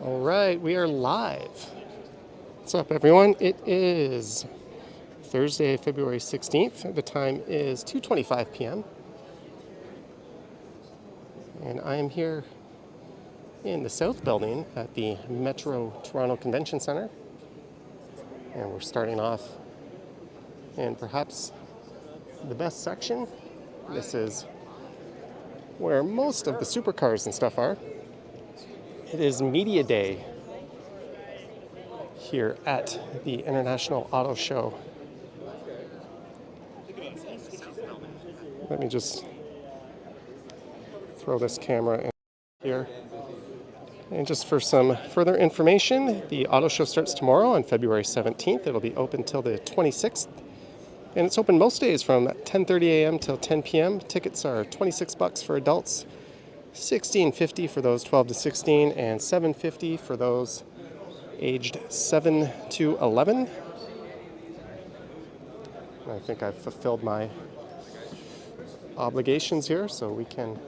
All right, we are live. What's up, everyone? It is Thursday, February 16th. The time is 2:25 p.m. And I am here in the South Building at the Metro Toronto Convention Centre. And we're starting off in perhaps the best section. This is where most of the supercars and stuff are. It is Media Day here at the International Auto Show. Let me just throw this camera in here. And just for some further information, the auto show starts tomorrow on February 17th. It'll be open till the 26th. And it's open most days from 10:30 a.m. till 10 p.m. Tickets are $26 for adults, $16.50 for those 12 to 16, and $7.50 for those aged 7 to 11. And I think I've fulfilled my obligations here, so we can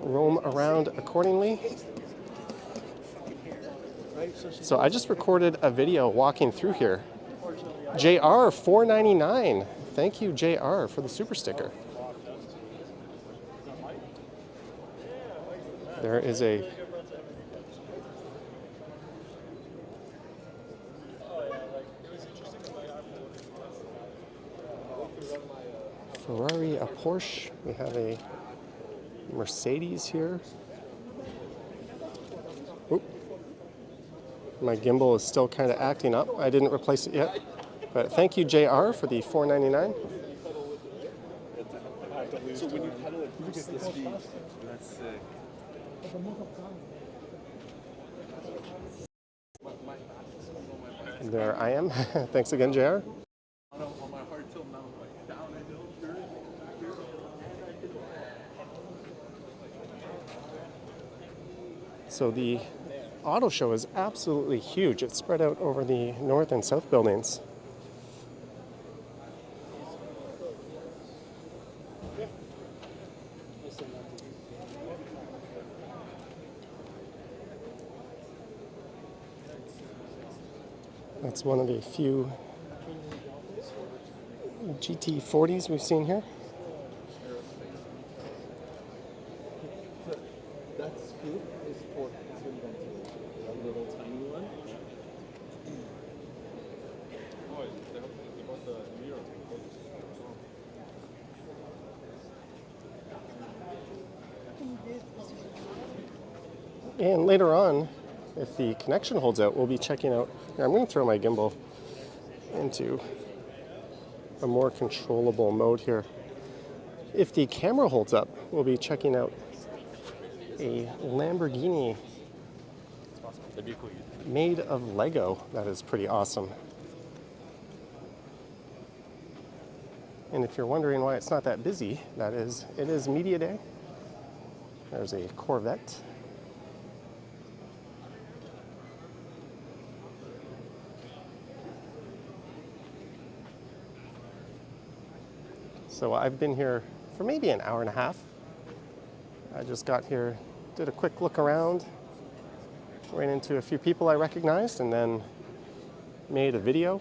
roam around accordingly. So I just recorded a video walking through here. JR, $4.99. Thank you, JR, for the super sticker. There is a Ferrari, a Porsche. We have a Mercedes here. Oop. My gimbal is still kind of acting up. I didn't replace it yet. But thank you, JR, for the $4.99. So when you pedal it, you get the speed. That's sick. There I am. Thanks again, JR. So the auto show is absolutely huge. It's spread out over the north and south buildings. That's one of the few GT40s we've seen here. That scoop is for that little tiny one. And later on, if the connection holds out, we'll be checking out. Here, I'm going to throw my gimbal into a more controllable mode here. If the camera holds up, we'll be checking out a Lamborghini made of Lego. That is pretty awesome. And if you're wondering why it's not that busy, it is Media Day. There's a Corvette. So I've been here for maybe an hour and a half. I just got here, did a quick look around, ran into a few people I recognized, and then made a video.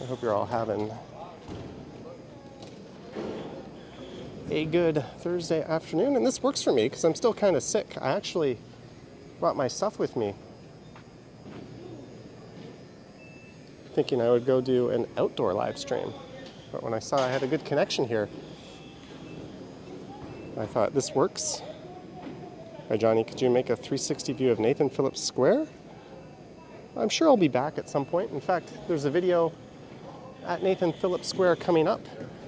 I hope you're all having a good Thursday afternoon, and this works for me because I'm still kind of sick. I actually brought my stuff with me, thinking I would go do an outdoor live stream. But when I saw I had a good connection here, I thought, this works. Hi, Johnny, could you make a 360 view of Nathan Phillips Square? I'm sure I'll be back at some point. In fact, there's a video at Nathan Phillips Square coming up,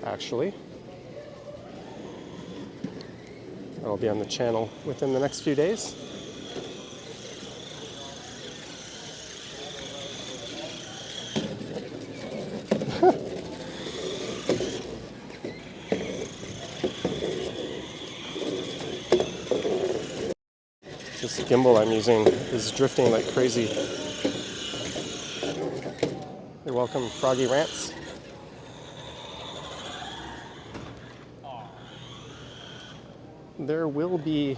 actually. It'll be on the channel within the next few days. This gimbal I'm using is drifting like crazy. You're welcome, Froggy Rants. there will be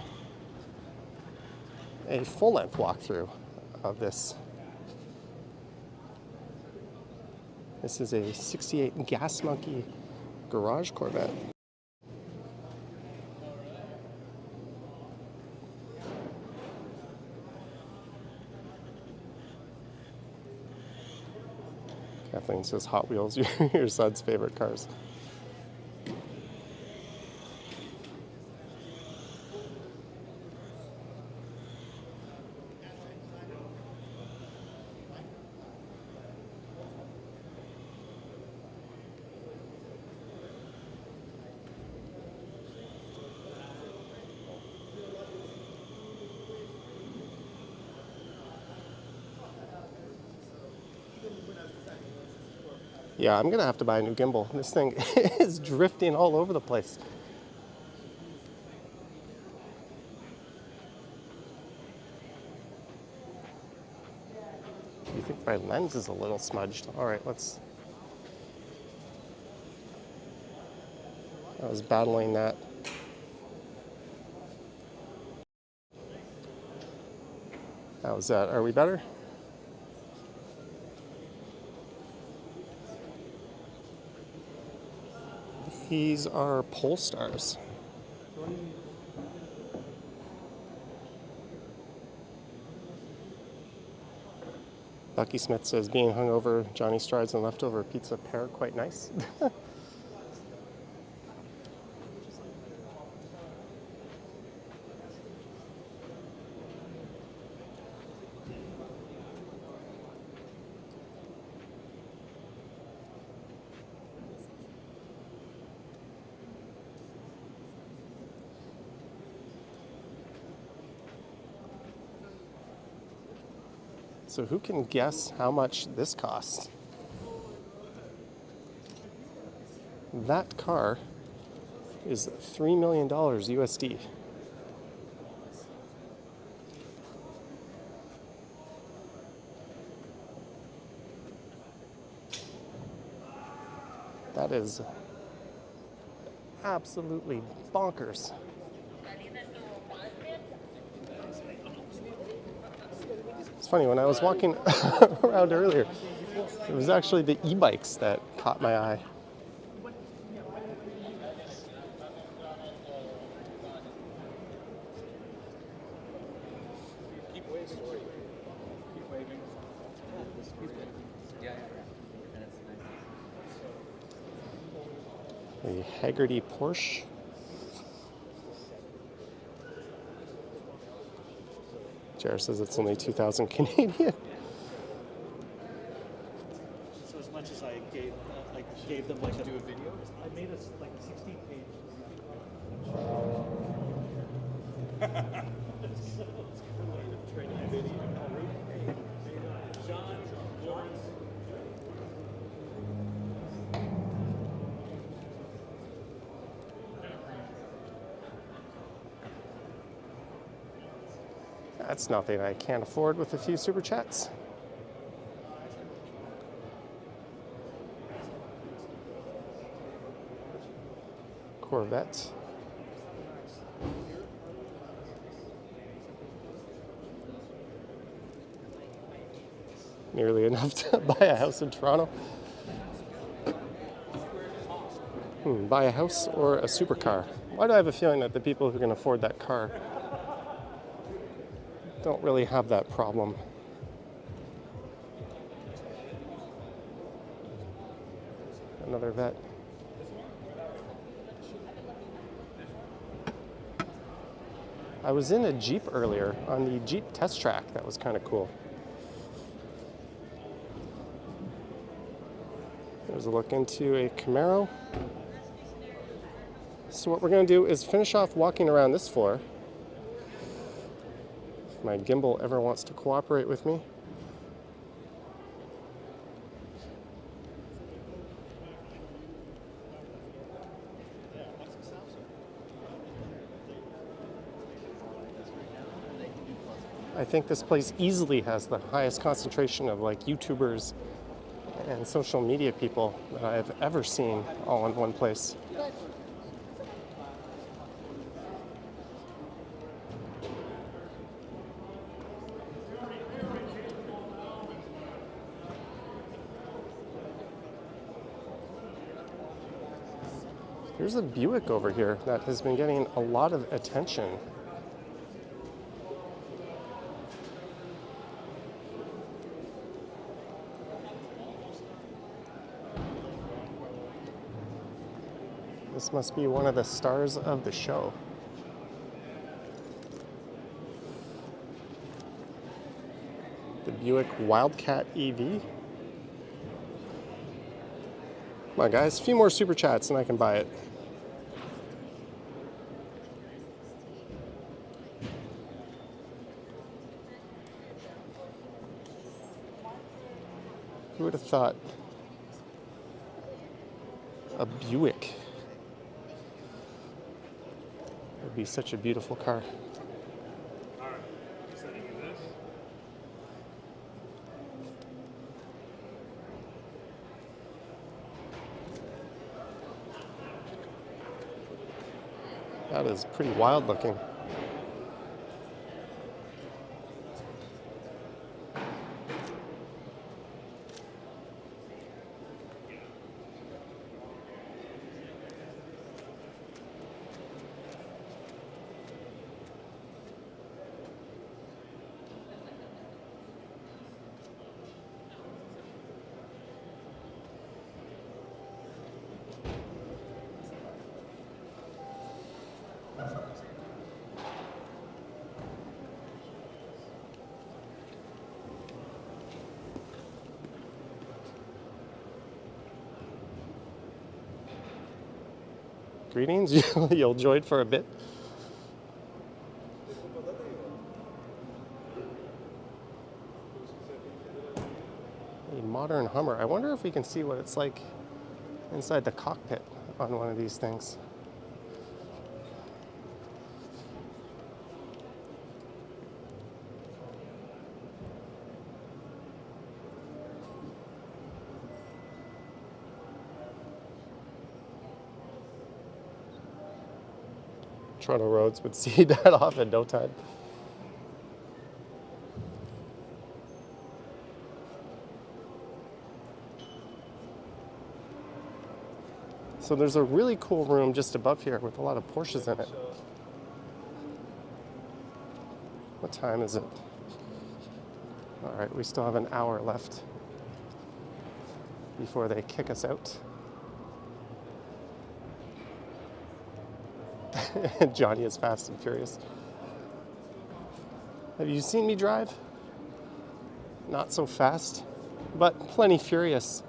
a full-length walkthrough of this. This is a 68 Gas Monkey garage Corvette. Kathleen says Hot Wheels, your son's favorite cars. Yeah, I'm gonna have to buy a new gimbal. This thing is drifting all over the place. You think my lens is a little smudged? All right, let's. I was battling that. How's that? Are we better? These are Polestars. Bucky Smith says being hungover, Johnny Strides and leftover pizza pair quite nice. So who can guess how much this costs? That car is $3 million USD. That is absolutely bonkers. It's funny, when I was walking around earlier, it was actually the e-bikes that caught my eye. A Haggerty Porsche. Jared says it's only 2,000 Canadian. So as much as I gave them like do a video, I made us like 16 pages. Training video. John Lawrence. That's nothing I can't afford with a few super chats. Corvette. Nearly enough to buy a house in Toronto. Buy a house or a supercar? Why do I have a feeling that the people who can afford that car don't really have that problem? Another vet. I was in a Jeep earlier on the Jeep test track. That was kind of cool. There's a look into a Camaro. So what we're going to do is finish off walking around this floor. If my gimbal ever wants to cooperate with me. I think this place easily has the highest concentration of like YouTubers and social media people that I've ever seen all in one place. There's a Buick over here that has been getting a lot of attention. This must be one of the stars of the show. The Buick Wildcat EV. Come on, guys, a few more super chats and I can buy it. Who would have thought a Buick would be such a beautiful car? That is pretty wild looking. Greetings, you'll enjoy it for a bit. A modern Hummer. I wonder if we can see what it's like inside the cockpit on one of these things. Toronto roads would see that off in no time. So there's a really cool room just above here with a lot of Porsches in it. What time is it? All right, we still have an hour left before they kick us out. Johnny is fast and furious. Have you seen me drive? Not so fast, but plenty furious.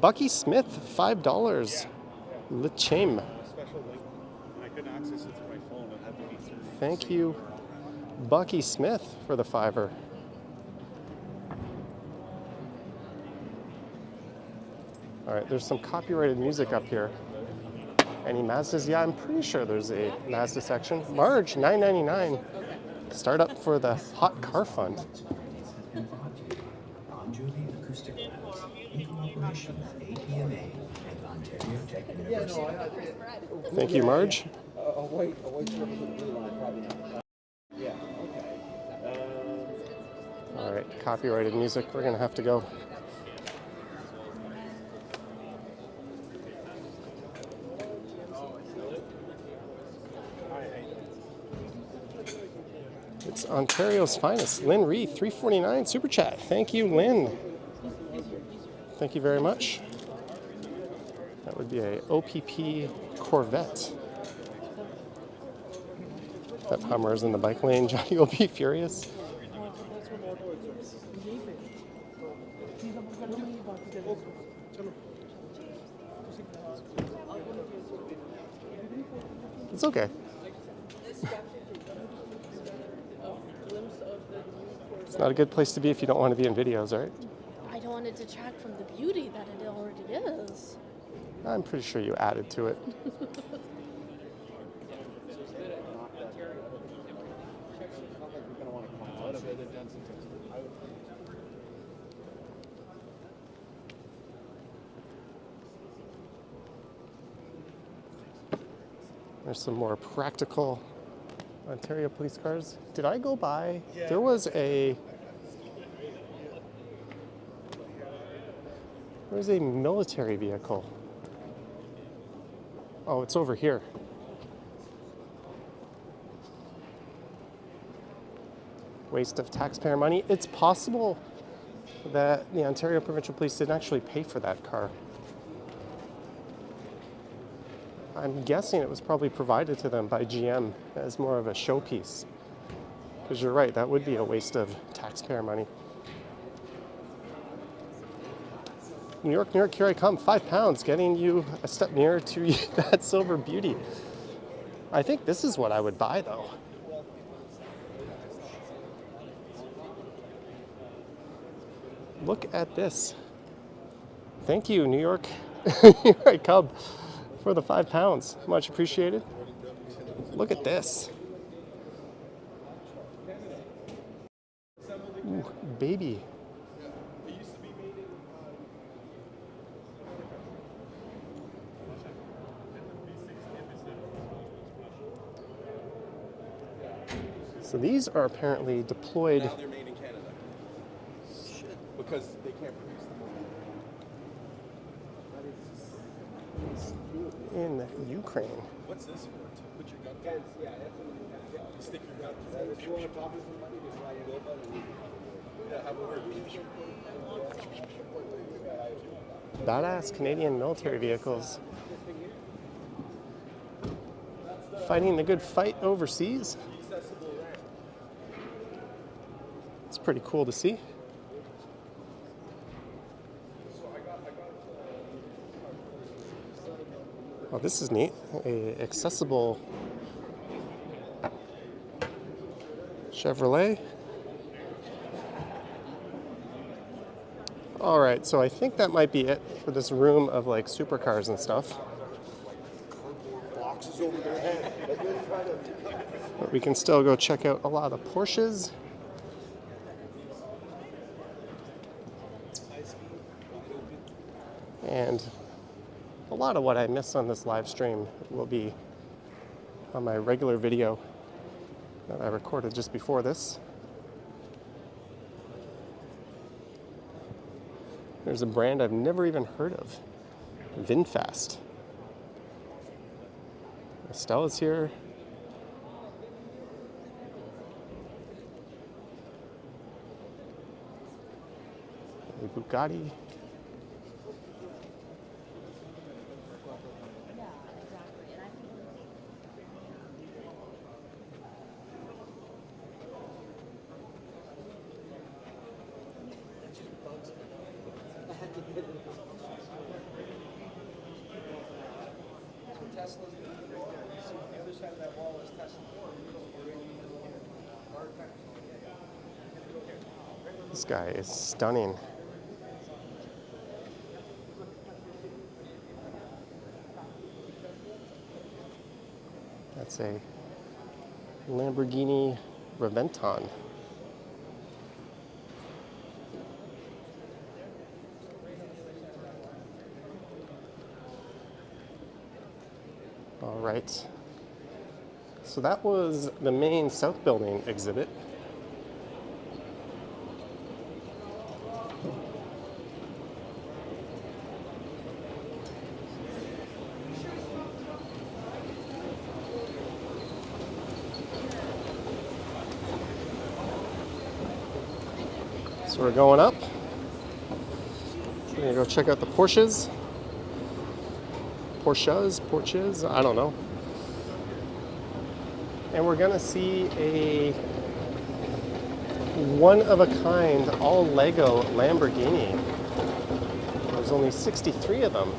Bucky Smith, $5. Le Chame. Special link. I couldn't access it through my phone. It had to be through. Thank you, Bucky Smith, for the $5. All right, there's some copyrighted music up here. Any Mazdas? Yeah, I'm pretty sure there's a Mazda section. Marge, $9.99. Start up for the Hot Car Fund. Thank you, Marge. A white strip with a blue line, probably not. Yeah, okay. All right, copyrighted music. We're gonna have to go. It's Ontario's finest. Lynn Reed, $3.49 super chat. Thank you, Lynn. Thank you very much. That would be a OPP Corvette. That Hummer is in the bike lane. Johnny will be furious. It's okay. It's not a good place to be if you don't want to be in videos, right? I don't want to detract from the beauty that it already is. I'm pretty sure you added to it. There's some more practical Ontario police cars. Did I go by? There was a Where's a military vehicle? Oh, it's over here. Waste of taxpayer money. It's possible that the Ontario Provincial Police didn't actually pay for that car. I'm guessing it was probably provided to them by GM as more of a showpiece. Because you're right, that would be a waste of taxpayer money. New York, here I come. 5 pounds, getting you a step nearer to that silver beauty. I think this is what I would buy, though. Look at this. Thank you, New York. Here I come for the 5 pounds. Much appreciated. Look at this. Ooh, baby. So these are apparently deployed. Now they're made in Canada. Because they can't produce them. In Ukraine. What's this for? To put your gun down? Yeah, that's what you stick your gun down. If you want to talk to somebody, just try your go button. Yeah, how about Badass Canadian military vehicles. Fighting the good fight overseas. It's pretty cool to see. Oh, this is neat. A accessible Chevrolet. All right, so I think that might be it for this room of like supercars and stuff. boxes over their head? But we can still go check out a lot of Porsches. And a lot of what I miss on this live stream will be on my regular video that I recorded just before this. There's a brand I've never even heard of, VinFast. Estella's here. A Bugatti. This guy is stunning. That's a Lamborghini Reventon. All right. So that was the main South Building exhibit. So we're going up. We're gonna go check out the Porsches. Porsches, I don't know. And we're gonna see a one-of-a-kind, all Lego Lamborghini. There's only 63 of them,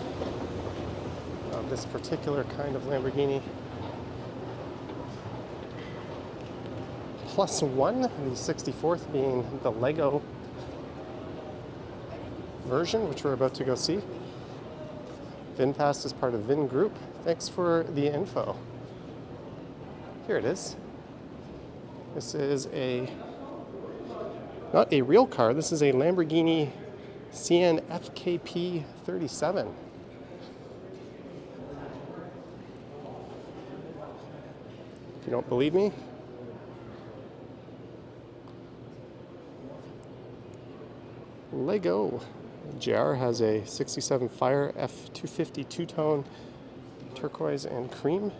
of this particular kind of Lamborghini. Plus one, the 64th being the Lego version, which we're about to go see. VinFast is part of Vin Group. Thanks for the info. Here it is. This is not a real car, this is a Lamborghini CN FKP 37. If you don't believe me, Lego. JR has a 67 Fire F250 two-tone turquoise and cream.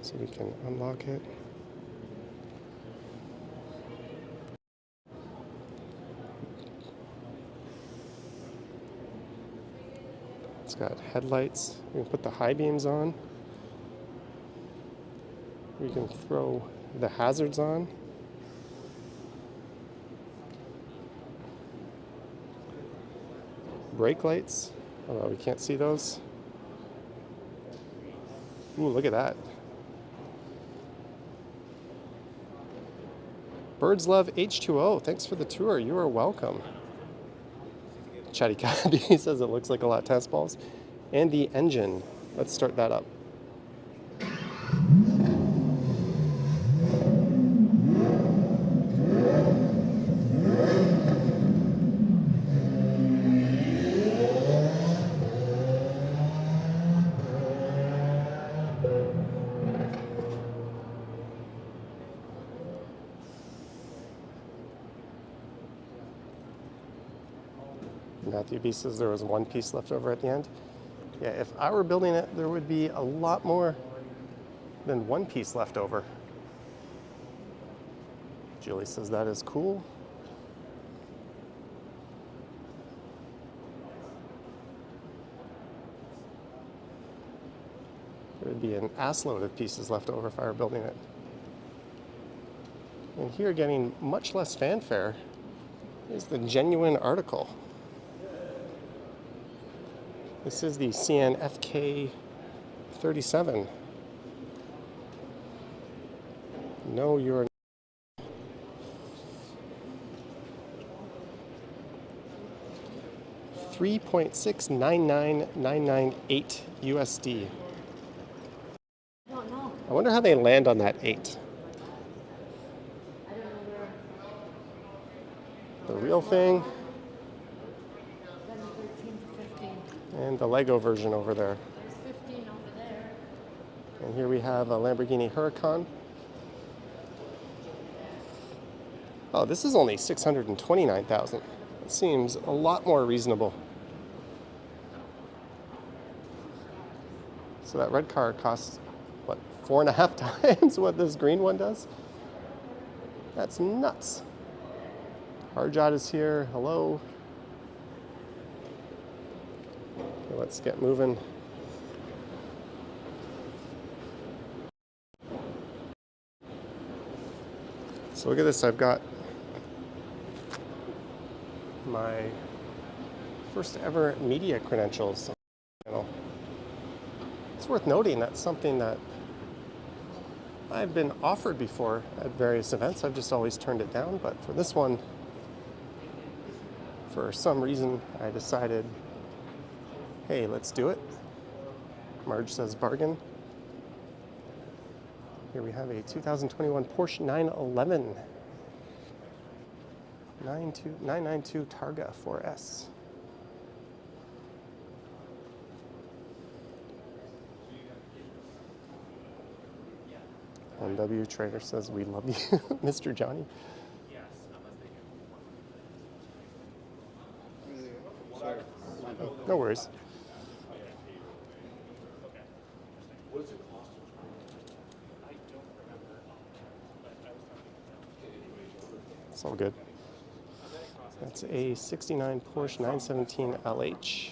So we can unlock it. It's got headlights. We can put the high beams on. We can throw the hazards on. Brake lights. Although we can't see those. Ooh, look at that. Birds love H2O. Thanks for the tour. You are welcome. Chatty Caddy says it looks like a lot of tennis balls. And the engine. Let's start that up. Matthew B says there was one piece left over at the end. Yeah, if I were building it, there would be a lot more than one piece left over. Julie says that is cool. There would be an assload of pieces left over if I were building it. And here, getting much less fanfare, is the genuine article. This is the CN FK37. No, you're 3.699998 USD. I wonder how they land on that 8. The real thing. And the Lego version over there. There's 15 over there. And here we have a Lamborghini Huracan. Oh, this is only $629,000. It seems a lot more reasonable. So that red car costs, what, 4.5 times what this green one does? That's nuts. Harjot is here. Hello. Okay, let's get moving. So look at this. I've got my first ever media credentials on the channel. It's worth noting that's something that I've been offered before at various events. I've just always turned it down, but for this one, for some reason, I decided, hey, let's do it. Marge says bargain. Here we have a 2021 Porsche 911 992 Targa 4S. MW Trader says we love you, Mr. Johnny. No worries. It's all good. That's a 69 Porsche 917 LH.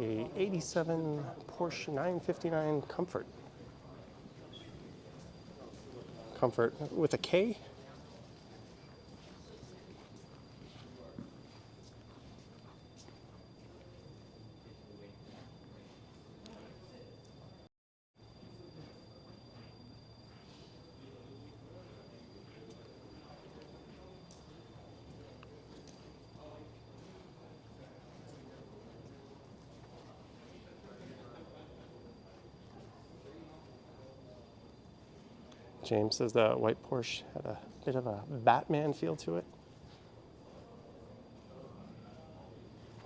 A 87 Porsche 959 Comfort. Comfort with a K. James says the white Porsche had a bit of a Batman feel to it.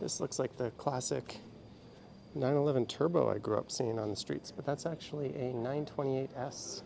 This looks like the classic 911 Turbo I grew up seeing on the streets, but that's actually a 928S.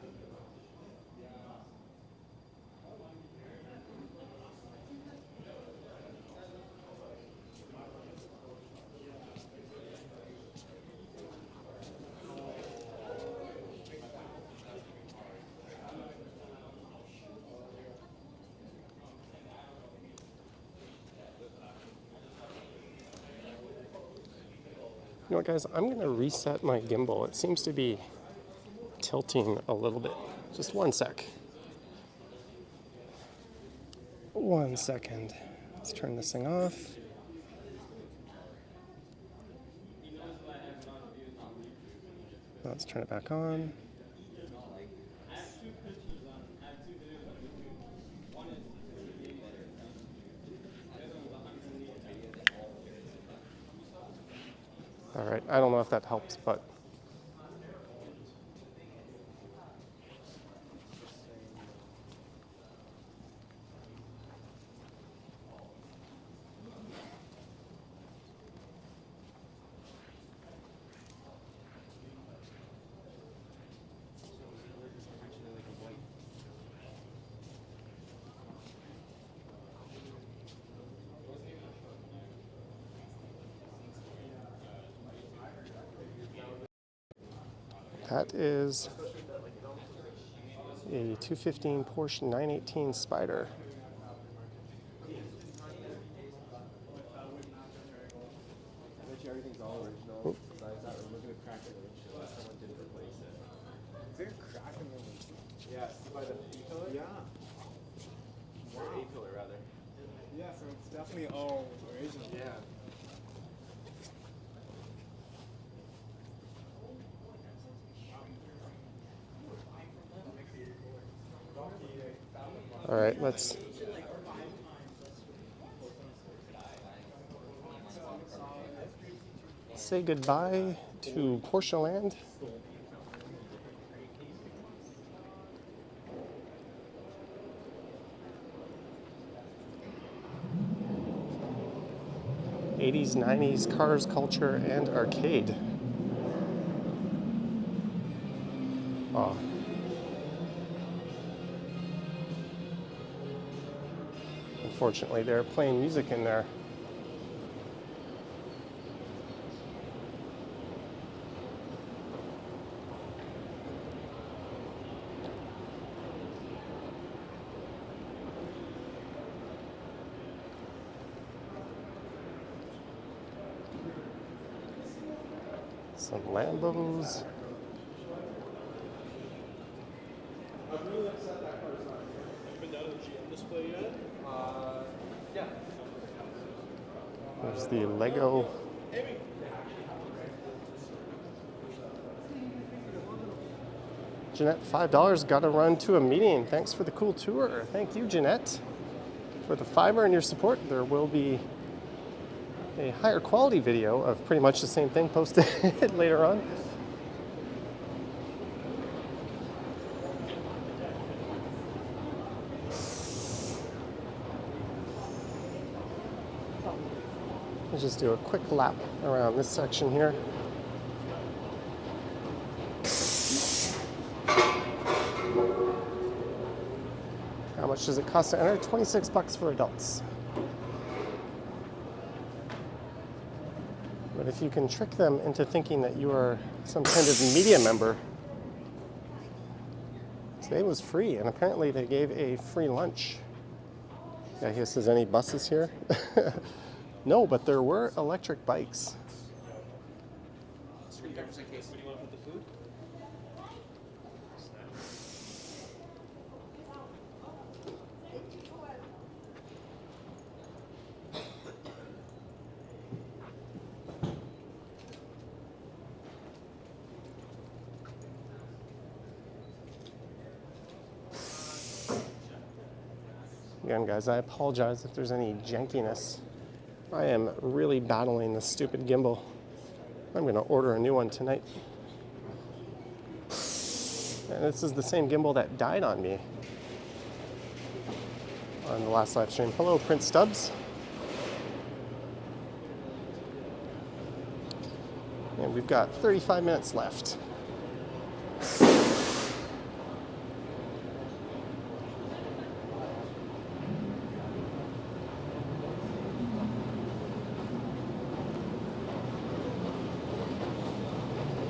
You know what, guys? I'm going to reset my gimbal. It seems to be tilting a little bit. Just one sec. 1 second. Let's turn this thing off. Let's turn it back on. All right, I don't know if that helps, but that is a 215 Porsche 918 Spyder. I bet you everything's all original. Besides that, we're looking at crack in the windshield. Someone didn't replace it. Is there a crack in the windshield? Yeah, see by the A-pillar? Yeah. Wow. Or A-pillar, rather. Yeah, so it's definitely all original. Yeah. All right, let's say goodbye to Porsche Land. '80s, '90s cars, culture, and arcade. Oh. Unfortunately, they're playing music in there. Some Lambos. I'm really upset that car's not here. Have you been down to the GM display yet? Yeah. There's the Lego. Jeanette, $5. Got to run to a meeting. Thanks for the cool tour. Thank you, Jeanette, for the $5 and your support. There will be a higher quality video of pretty much the same thing posted later on. Let's just do a quick lap around this section here. How much does it cost to enter? $26 for adults. But if you can trick them into thinking that you are some kind of media member, today was free, and apparently they gave a free lunch. Yeah, he says, any buses here? No, but there were electric bikes. What do you want with the food? Again, guys, I apologize if there's any jankiness. I am really battling this stupid gimbal. I'm going to order a new one tonight. And this is the same gimbal that died on me on the last live stream. Hello, Prince Stubbs. And we've got 35 minutes left.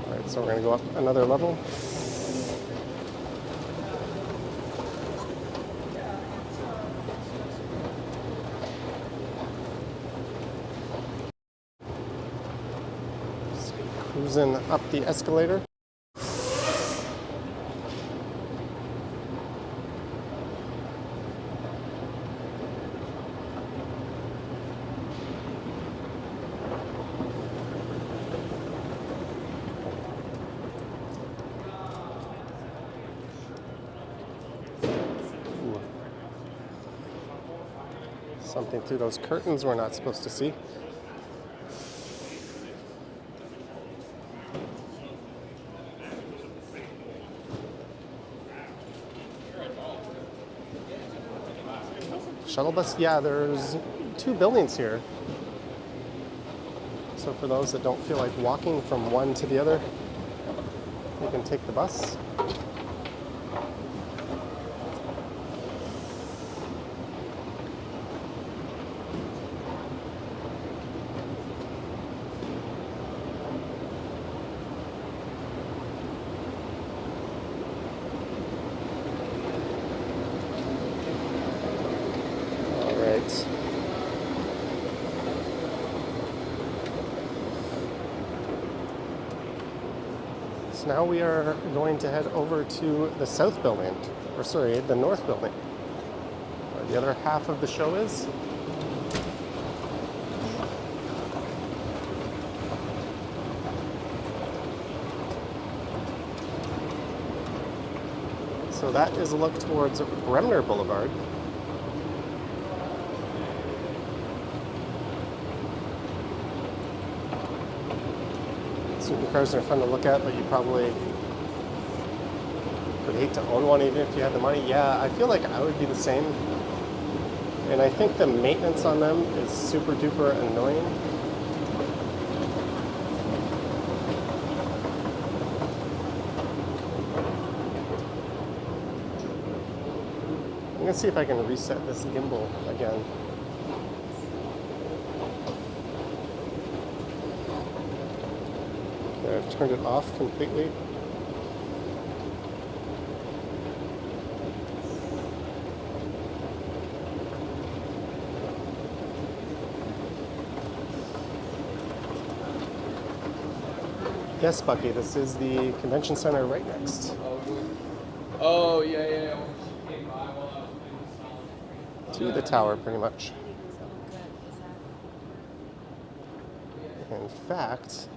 All right, so we're going to go up another level. Cruising up the escalator. Ooh. Something through those curtains we're not supposed to see. Shuttle bus? Yeah, there's 2 buildings here. So for those that don't feel like walking from one to the other, you can take the bus. So now we are going to head over to the south building, or sorry, the north building, where the other half of the show is. So that is a look towards Bremner Boulevard. Supercars are fun to look at, but you probably would hate to own one even if you had the money. Yeah, I feel like I would be the same. And I think the maintenance on them is super duper annoying. I'm gonna see if I can reset this gimbal again. Okay, I've turned it off completely. Yes, Bucky, this is the convention center right next. Oh, yeah. To the tower, pretty much. In fact,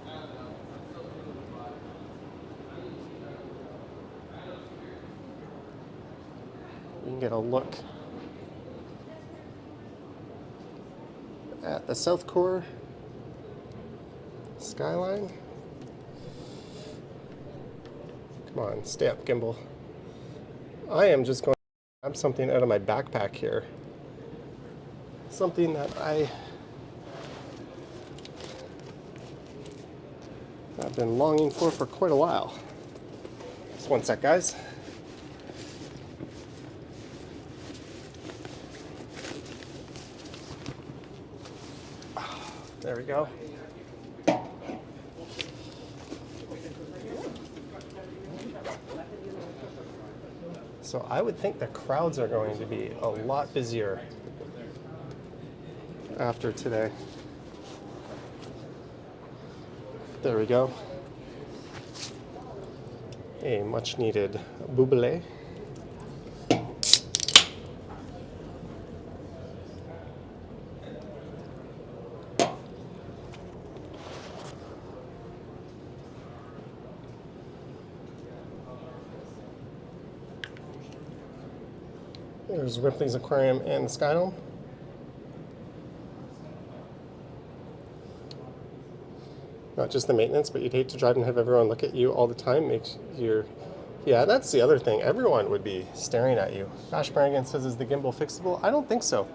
we can get a look at the South Core skyline. Come on, stay up, gimbal. I am just going to grab something out of my backpack here. Something that I've been longing for quite a while. Just one sec, guys. There we go. So I would think the crowds are going to be a lot busier after today. There we go. A much needed bubbly. There's Ripley's Aquarium and the Sky Dome. Not just the maintenance, but you'd hate to drive and have everyone look at you all the time. Makes your Yeah, that's the other thing. Everyone would be staring at you. Josh Brannigan says, is the gimbal fixable? I don't think so.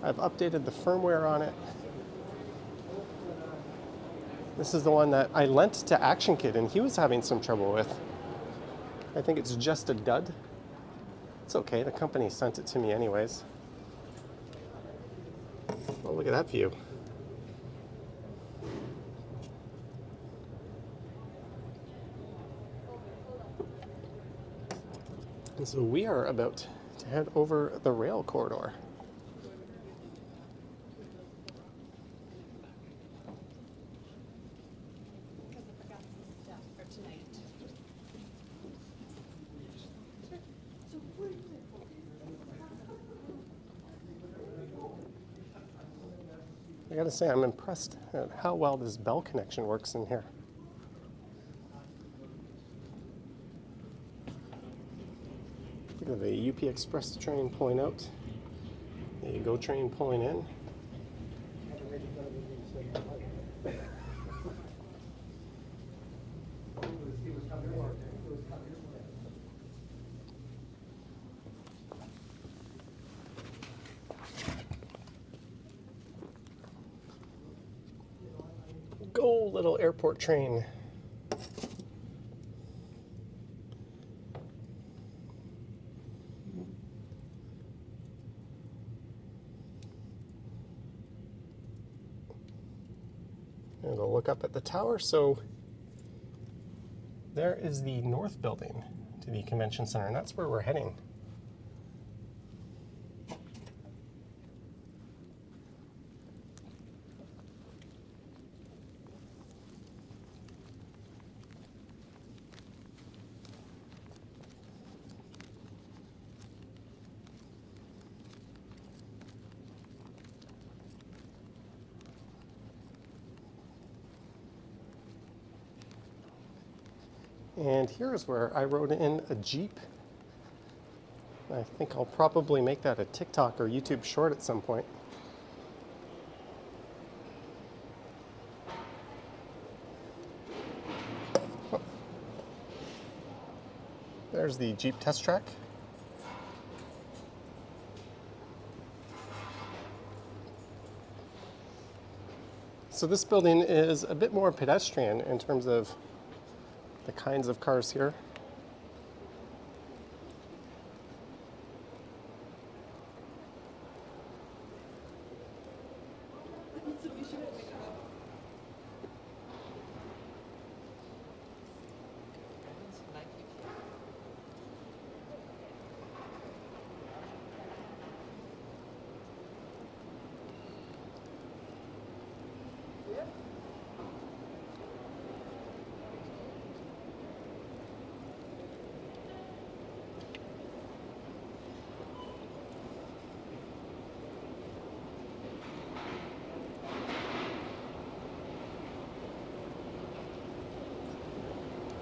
I've updated the firmware on it. This is the one that I lent to Action Kid, and he was having some trouble with. I think it's just a dud. It's okay, the company sent it to me anyways. Oh, look at that view. And so we are about to head over the rail corridor. I gotta say, I'm impressed at how well this bell connection works in here. Look at the UP Express train pulling out. The GO train pulling in. Go, little airport train. And we'll look up at the tower. So there is the north building to the convention center, and that's where we're heading. And here's where I rode in a Jeep. I think I'll probably make that a TikTok or YouTube short at some point. Oh. There's the Jeep test track. So this building is a bit more pedestrian in terms of the kinds of cars here.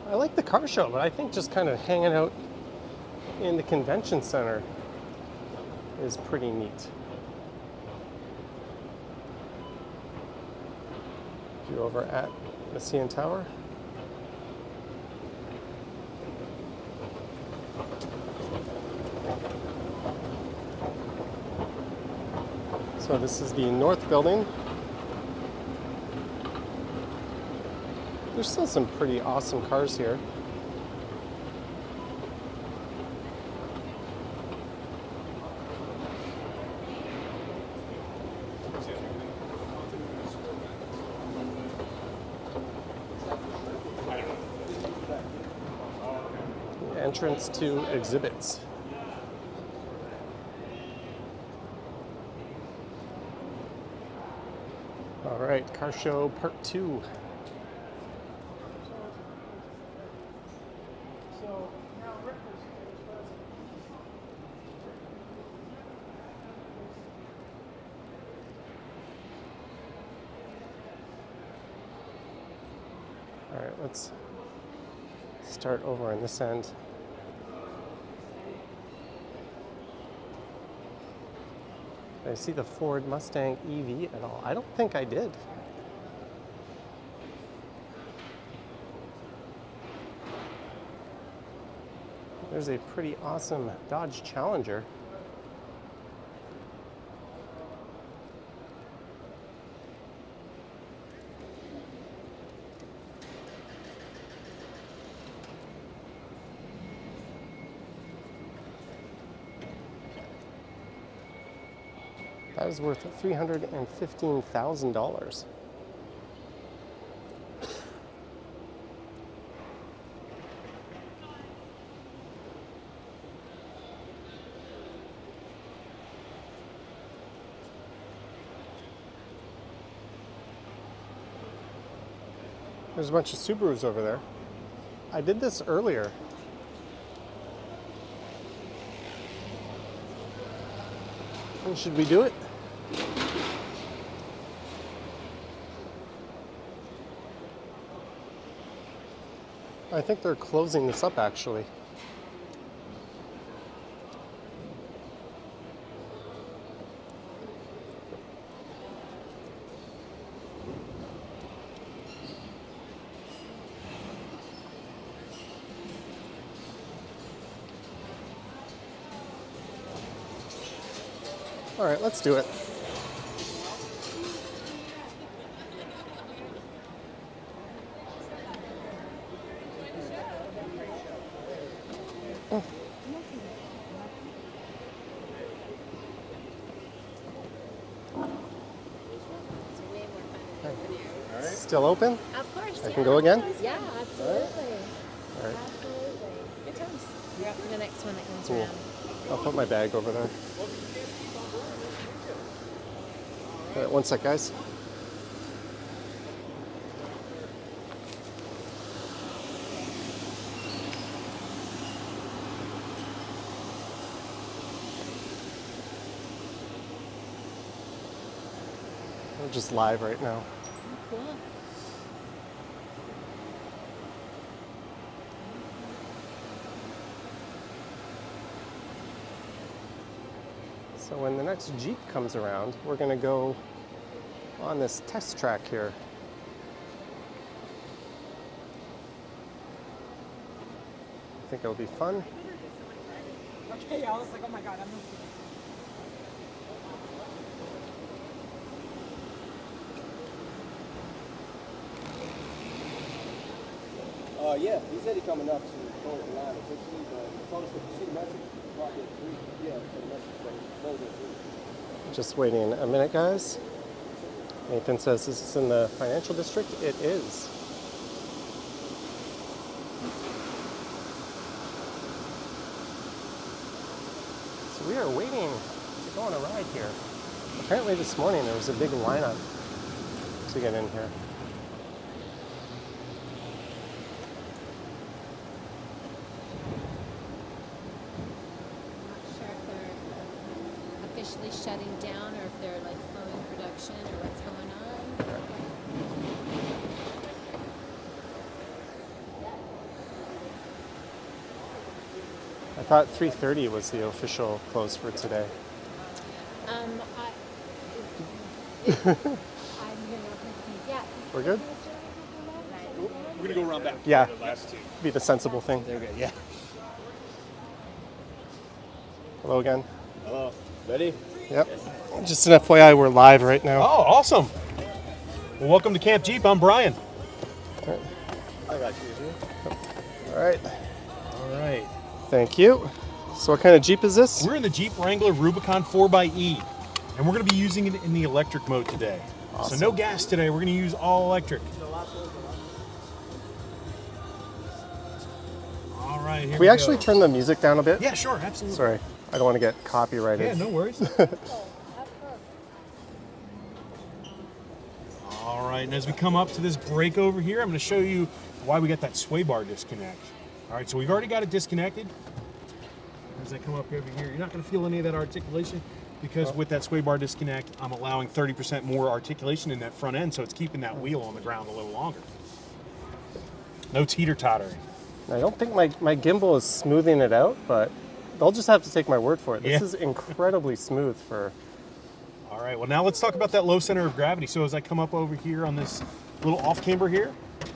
I like the car show, but I think just kind of hanging out in the convention center is pretty neat. View over at the CN Tower. So this is the north building. There's still some pretty awesome cars here. The entrance to exhibits. All right, car show part 2. All right, let's start over on this end. Did I see the Ford Mustang EV at all? I don't think I did. There's a pretty awesome Dodge Challenger. That is worth $315,000. There's a bunch of Subarus over there. I did this earlier. Should we do it? I think they're closing this up actually. All right, let's do it. Still open? Of course. I can go again? Yeah, absolutely. All right. Absolutely. Good times. You're up for the next one that comes Cool. around. I'll put my bag over there. All right, one sec, guys. We're just live right now. Cool. So when the next Jeep comes around, we're gonna go on this test track here. I think it'll be fun. Okay, I was like, oh my god, I'm Yeah, he said he's coming up to close the line officially, but as long as you see the message, block it 3. Yeah, so the message says close it 3. Just waiting a minute, guys. Nathan says this is in the financial district. It is. So we are waiting to go on a ride here. Apparently this morning there was a big lineup to get in here. Officially shutting down, or if they're like slowing production, or what's going on. I thought 3:30 was the official close for today. I'm gonna yeah. We're good? We're gonna go around back. Yeah, Last two. be the sensible thing. There we go. Yeah. Hello again. Hello. Ready? Yep. Just an FYI, we're live right Oh, now. awesome. Well, welcome to Camp Jeep. I'm Brian. I got you. All right. All right. Thank you. So what kind of Jeep is this? We're in the Jeep Wrangler Rubicon 4xE, and we're going to be using it in the electric mode today. Awesome. So no gas today. We're going to use all electric. All right. Here Can we actually turn the music down a bit? Yeah, sure. Absolutely. Sorry, I don't want to get copyrighted. Yeah, no worries. All right, and as we come up to this break over here, I'm going to show you why we got that sway bar disconnect. All right, so we've already got it disconnected. As I come up over here, you're not going to feel any of that articulation because with that sway bar disconnect, I'm allowing 30% more articulation in that front end, so it's keeping that wheel on the ground a little longer. No teeter-tottering. I don't think my gimbal is smoothing it out, but they'll just have to take my word for it. This Yeah. is incredibly smooth for... All right, well now let's talk about that low center of gravity. So as I come up over here on this little off camber here,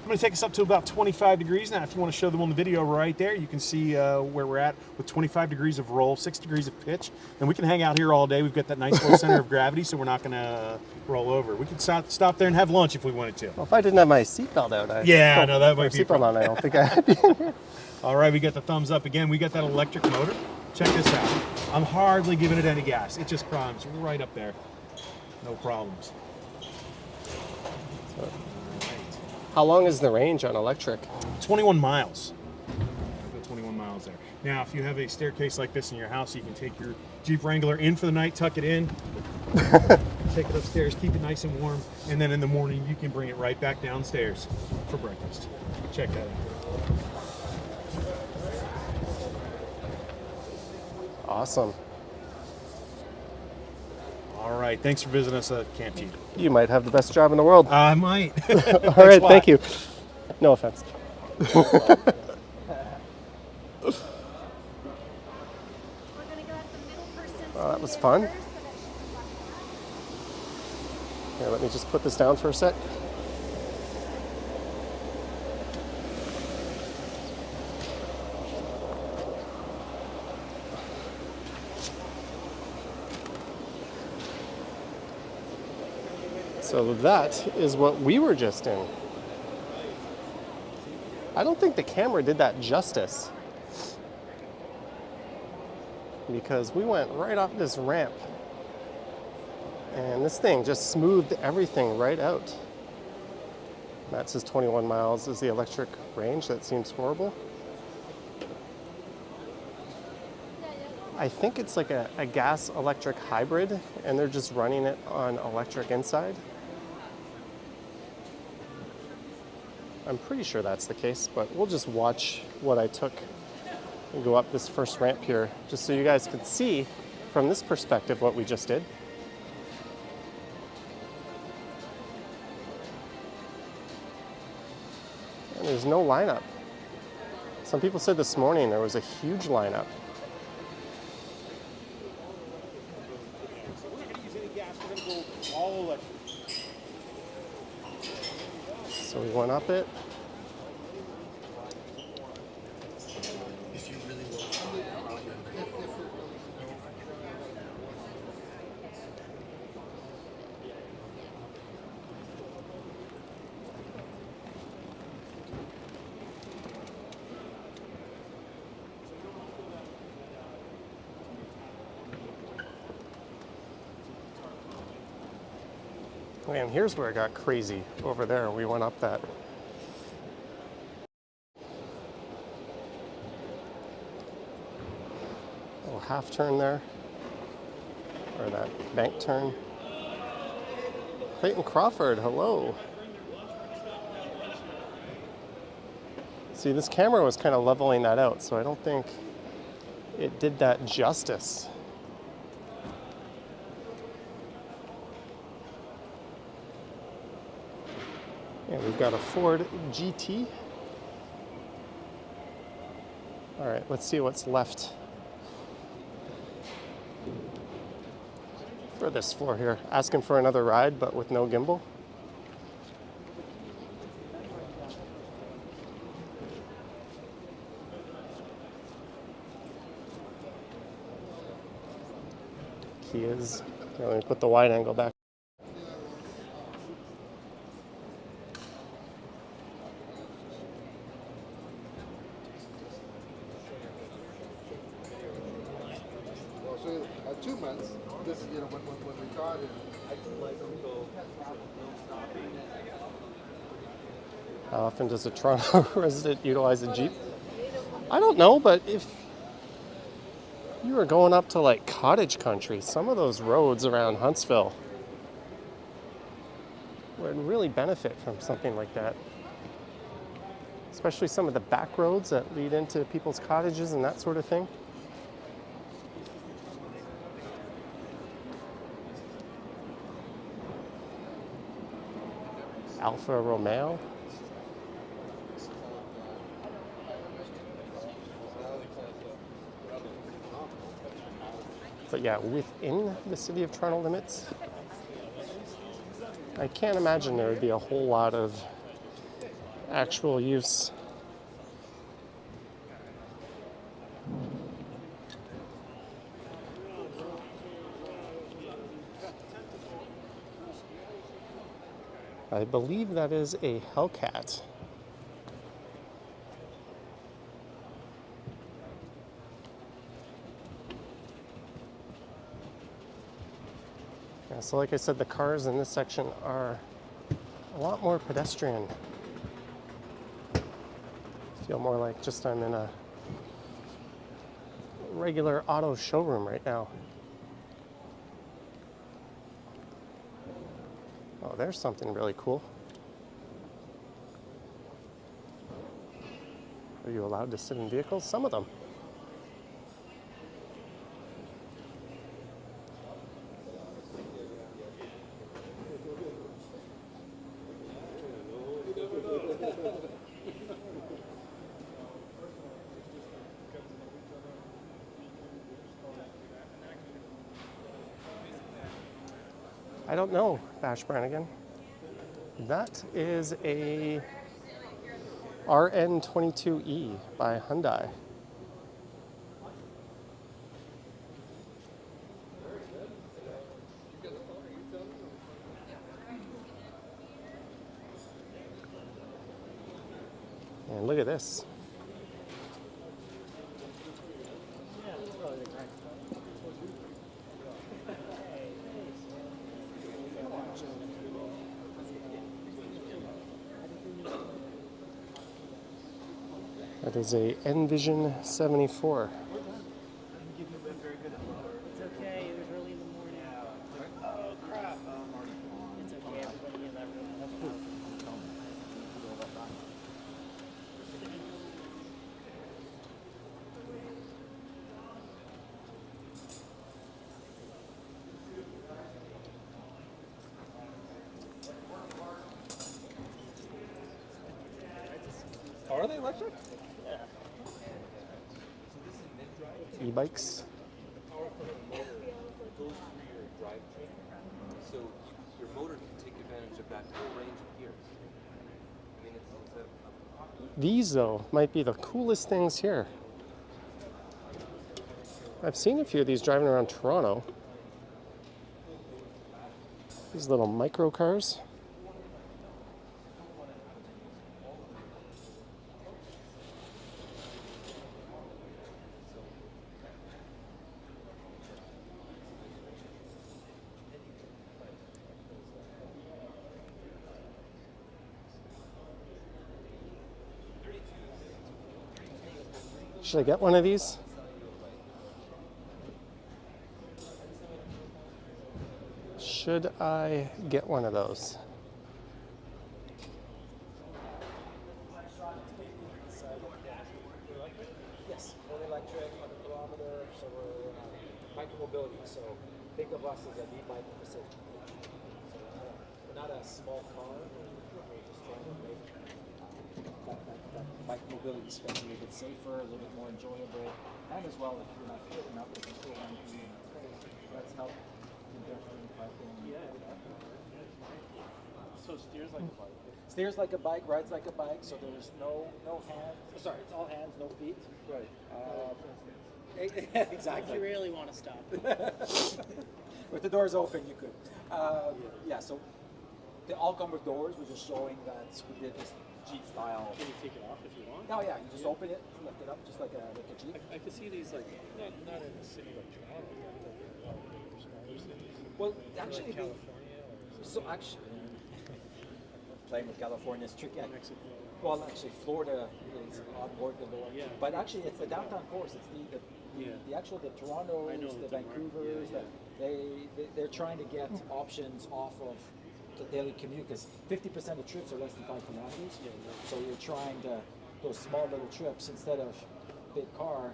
I'm going to take us up to about 25 degrees. Now, if you want to show them on the video right there, you can see where we're at with 25 degrees of roll, 6 degrees of pitch. And we can hang out here all day. We've got that nice low center of gravity, so we're not going to roll over. We could stop there and have lunch if we wanted to. Well, if I didn't have my seatbelt out, Yeah, no, that might be a seatbelt on, I don't think I had. All right, we got the thumbs up again. We got that electric motor. Check this out. I'm hardly giving it any gas. It just climbs right up there. No problems. How long is the range on electric? 21 miles. 21 miles there. Now, if you have a staircase like this in your house, you can take your Jeep Wrangler in for the night, tuck it in, take it upstairs, keep it nice and warm, and then in the morning you can bring it right back downstairs for breakfast. Check that out. Awesome. All right, thanks for visiting us at Canteen. You might have the best job in the world. I might. All right, thank you. No offense. We're gonna go at the middle person. Well, that was fun. Here, let me just put this down for a sec. So that is what we were just in. I don't think the camera did that justice, because we went right off this ramp and this thing just smoothed everything right out. That says 21 miles is the electric range. That seems horrible. I think it's like a gas electric hybrid, and they're just running it on electric inside. I'm pretty sure that's the case, but we'll just watch what I took and go up this first ramp here, just so you guys can see from this perspective what we just did. And there's no lineup. Some people said this morning there was a huge lineup. So we're not going to use any gas. We're going to go all electric. So we went up it. And here's where it got crazy over there. We went up that. Little half turn there, or that bank turn. Clayton Crawford, hello. See, this camera was kind of leveling that out, so I don't think it did that justice. And we've got a Ford GT. All right, let's see what's left for this floor here. Asking for another ride, but with no gimbal. Kias. Here, let me put the wide angle back. So 2 months, this is, when we got it. How often does a Toronto resident utilize a Jeep? I don't know, but if you were going up to like cottage country, some of those roads around Huntsville would really benefit from something like that. Especially some of the back roads that lead into people's cottages and that sort of thing. Alfa Romeo. But yeah, within the city of Toronto limits, I can't imagine there would be a whole lot of actual use. I believe that is a Hellcat. Yeah, so like I said, the cars in this section are a lot more pedestrian. Feel more like just I'm in a regular auto showroom right now. Oh, there's something really cool. Are you allowed to sit in vehicles? Some of them. I don't know, Bash Brannigan. That is a RN22E by Hyundai. And look at this. That is a Envision 74. It's okay, it was early in the morning. Oh crap. It's okay, everybody in that room. Are they electric? E-bikes. Goes through your drivetrain, so your motor can take advantage of that whole range of gears. I mean, it's These, though, might be the coolest things here. I've seen a few of these driving around Toronto. These little micro cars. Should I get one of these? Should I get one of those? Yes, fully electric, 100 kilometer, so we're micro-mobility, so think of us as an e-bike for safety. So we're not a small car, we're just trying to make that bike mobility space a little bit safer, a little bit more enjoyable, and as well, if you're not fit enough, you can still run through in space. Let's help congestion, parking. So steers like a bike. Steers like a bike, rides like a bike, so there's no hands. Sorry, it's all hands, no feet. Right. Exactly. If you really want to stop. With the doors open, you could. Yeah, so they all come with doors. We're just showing that we did this Jeep style. Can you take it off if you want? Oh yeah, you just open it, lift it up, just like a Jeep. I could see these like not in a city like Toronto, but smaller cities. Well, actually, Like California. so actually, playing with California is tricky. Mexico. Well, actually, Florida is on board the law. Yeah. But actually, it's the downtown course. It's the actual the Torontos, I know, the the Vancouvers. They're trying to get options off of the daily commute because 50% of trips are less than 5 kilometers. So you're trying to those small little trips instead of big car.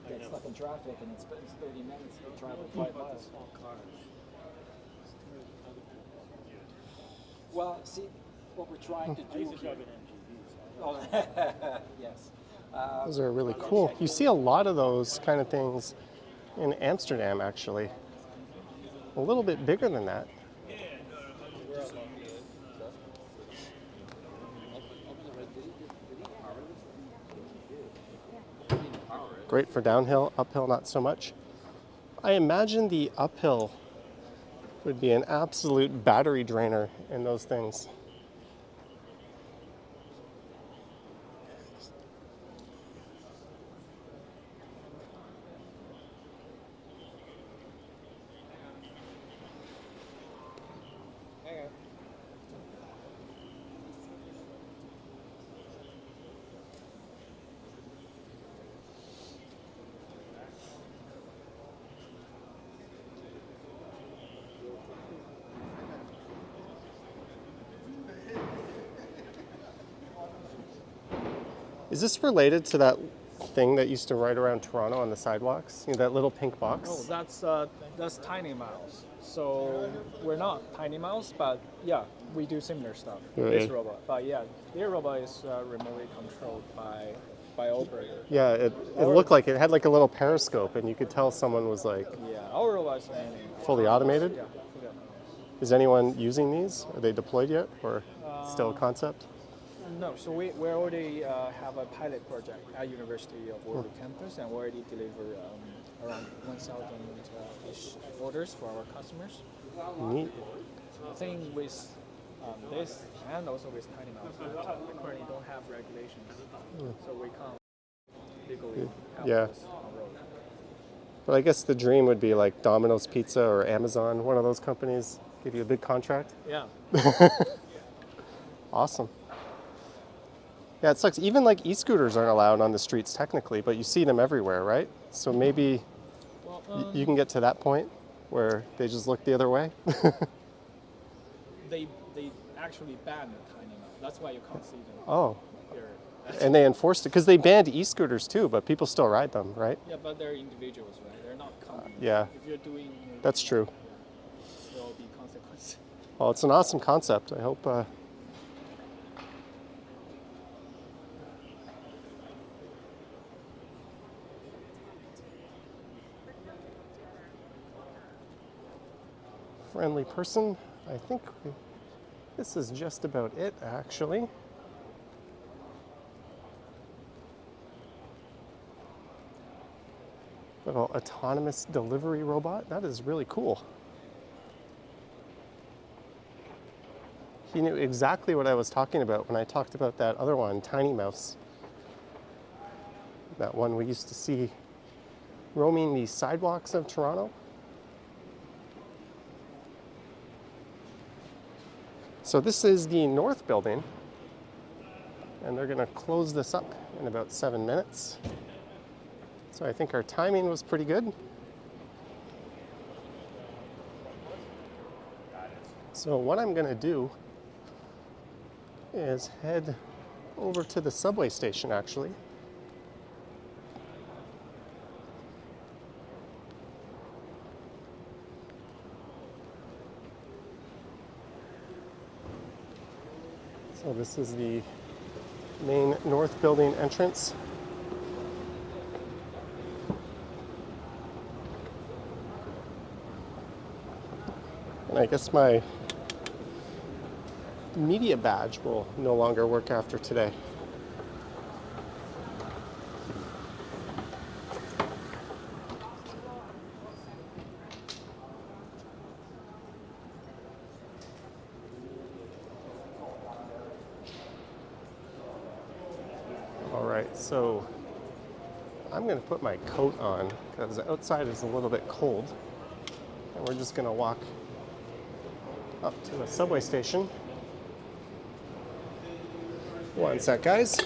Get stuck in traffic and it's 30 minutes to travel 5 miles. Small cars. Well, see, what we're trying to I used do to here. drive an MGB. Oh, yes. Those are really cool. You see a lot of those kind of things in Amsterdam, actually. A little bit bigger than that. Great for downhill, uphill not so much. I imagine the uphill would be an absolute battery drainer in those things. Is this related to that thing that used to ride around Toronto on the sidewalks? You know, that little pink box? Oh, that's Tiny Mouse. So we're not Tiny Mouse, but yeah, we do similar stuff. Really? This robot, but yeah, their robot is remotely controlled by operator. Yeah, it looked like it had like a little periscope, and you could tell someone was like Yeah, our robot is fully automated. Yeah, fully autonomous. Is anyone using these? Are they deployed yet, or still a concept? No, so we already have a pilot project at University of Waterloo campus, and we already deliver around 1,000-ish orders for our customers. Neat. I think with this and also with Tiny Mouse, we currently don't have regulations, so we can't legally have Yeah. this on road. But I guess the dream would be like Domino's Pizza or Amazon, one of those companies, give you a big contract. Yeah. Awesome. Yeah, it sucks. Even like e-scooters aren't allowed on the streets technically, but you see them everywhere, right? So maybe Well, you can get to that point where they just look the other way. they actually banned the Tiny Mouse. That's why you can't see them Oh, here. and they enforced it because they banned e-scooters too, but people still ride them, right? Yeah, but they're individuals, right? They're not companies. Yeah. If you're doing, That's true. there will be consequences. Well, it's an awesome concept. I hope. Friendly person. I think this is just about it, actually. Little autonomous delivery robot. That is really cool. He knew exactly what I was talking about when I talked about that other one, Tiny Mouse. That one we used to see roaming the sidewalks of Toronto. So this is the north building, and they're gonna close this up in about 7 minutes. So I think our timing was pretty good. So what I'm gonna do is head over to the subway station actually. So this is the main north building entrance. And I guess my media badge will no longer work after today. All right, so I'm going to put my coat on because outside is a little bit cold. And we're just going to walk up to the subway station. One sec, guys.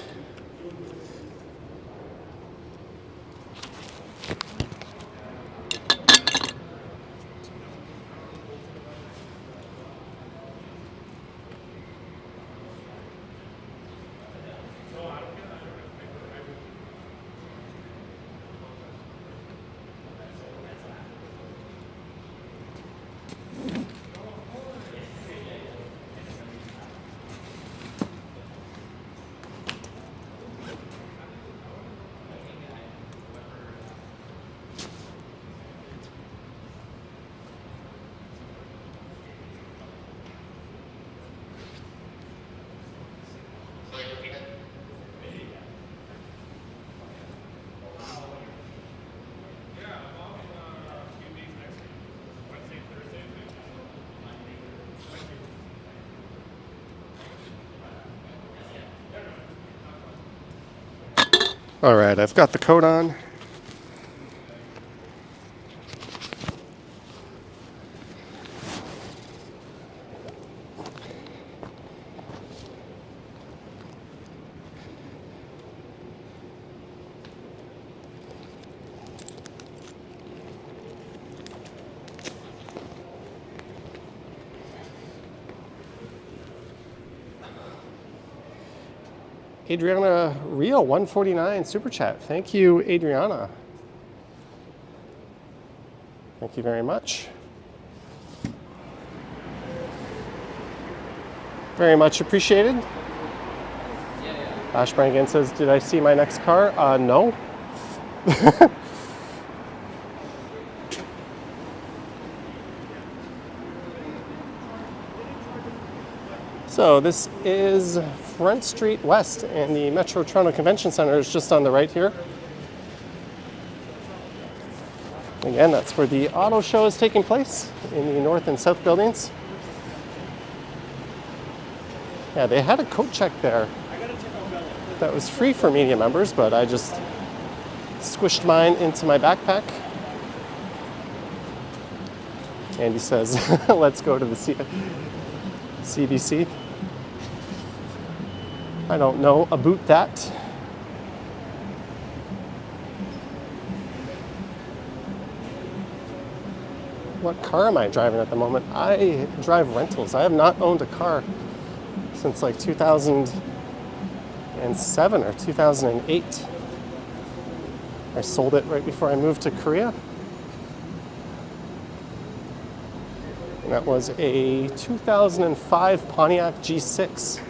All right, I've got the coat on. Adriana Rio, 149 super chat. Thank you, Adriana. Thank you very much. Very much appreciated. Ash Brannigan says, did I see my next car? No. So this is Front Street West, and the Metro Toronto Convention Center is just on the right here. Again, that's where the auto show is taking place, in the north and south buildings. Yeah, they had a coat check there that was free for media members, but I just squished mine into my backpack. Andy says, let's go to the CBC. I don't know about that. What car am I driving at the moment? I drive rentals. I have not owned a car since like 2007 or 2008. I sold it right before I moved to Korea. And that was a 2005 Pontiac G6.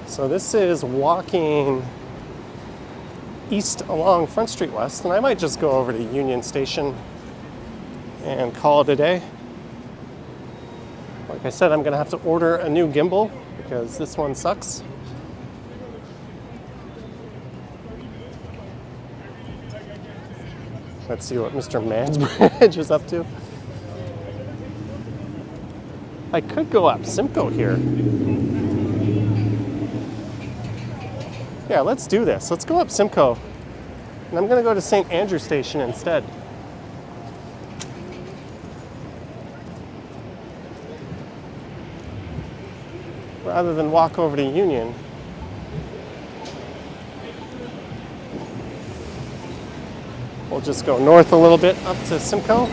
So this is walking east along Front Street West, and I might just go over to Union Station and call it a day. Like I said, I'm gonna have to order a new gimbal because this one sucks. Let's see what Mr. Mansbridge is up to. I could go up Simcoe here. Yeah, let's do this. Let's go up Simcoe. And I'm gonna go to St. Andrew Station instead. Rather than walk over to Union. We'll just go north a little bit up to Simcoe.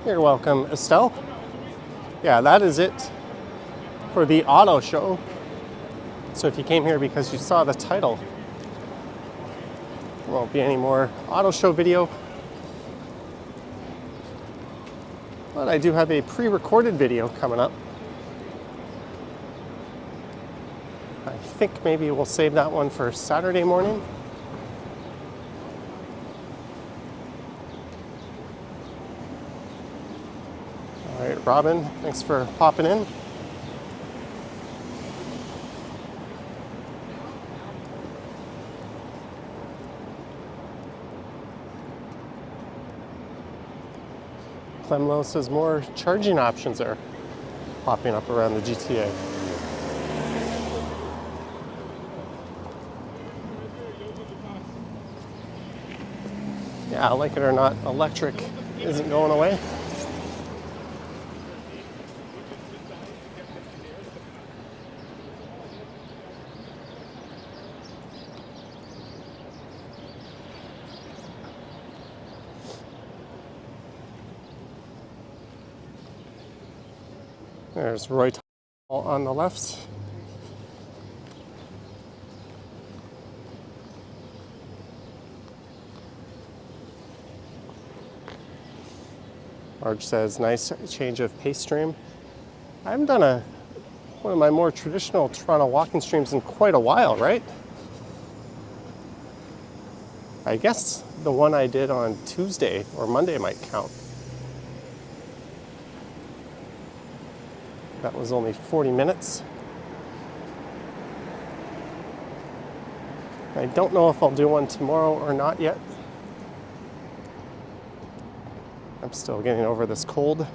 You're welcome, Estelle. Yeah, that is it for the auto show. So if you came here because you saw the title, there won't be any more auto show video. But I do have a pre-recorded video coming up. I think maybe we'll save that one for Saturday morning. All right, Robin, thanks for popping in. Clemlo says more charging options are popping up around the GTA. Yeah, like it or not, electric isn't going away. There's Roy on the left. Marge says, nice change of pace stream. I haven't done one of my more traditional Toronto walking streams in quite a while, right? I guess the one I did on Tuesday or Monday might count. That was only 40 minutes. I don't know if I'll do one tomorrow or not yet. I'm still getting over this cold.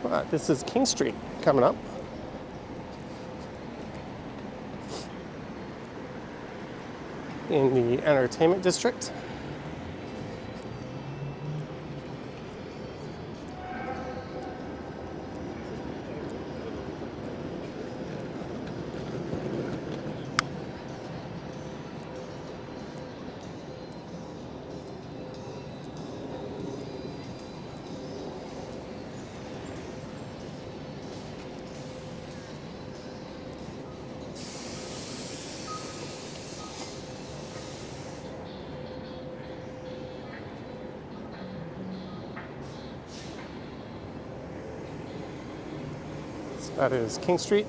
But this is King Street coming up. In the entertainment district. That is King Street.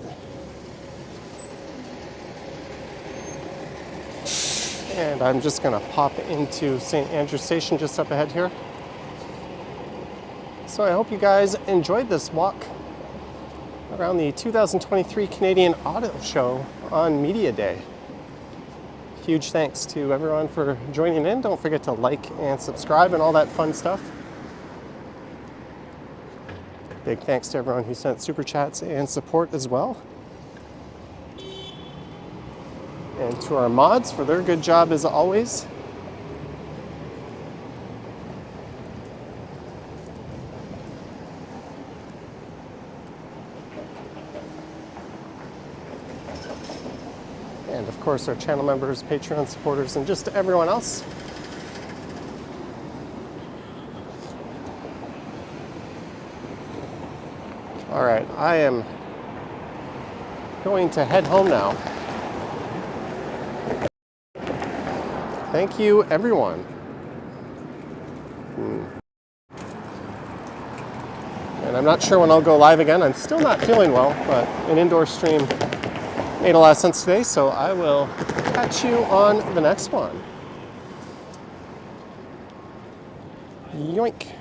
And I'm just gonna pop into St. Andrew Station just up ahead here. So I hope you guys enjoyed this walk around the 2023 Canadian Auto Show on Media Day. Huge thanks to everyone for joining in. Don't forget to like and subscribe and all that fun stuff. Big thanks to everyone who sent super chats and support as well. And to our mods for their good job as always. And of course our channel members, Patreon supporters, and just everyone else. All right, I am going to head home now. Thank you, everyone. And I'm not sure when I'll go live again. I'm still not feeling well, but an indoor stream made a lot of sense today, so I will catch you on the next one. Yoink.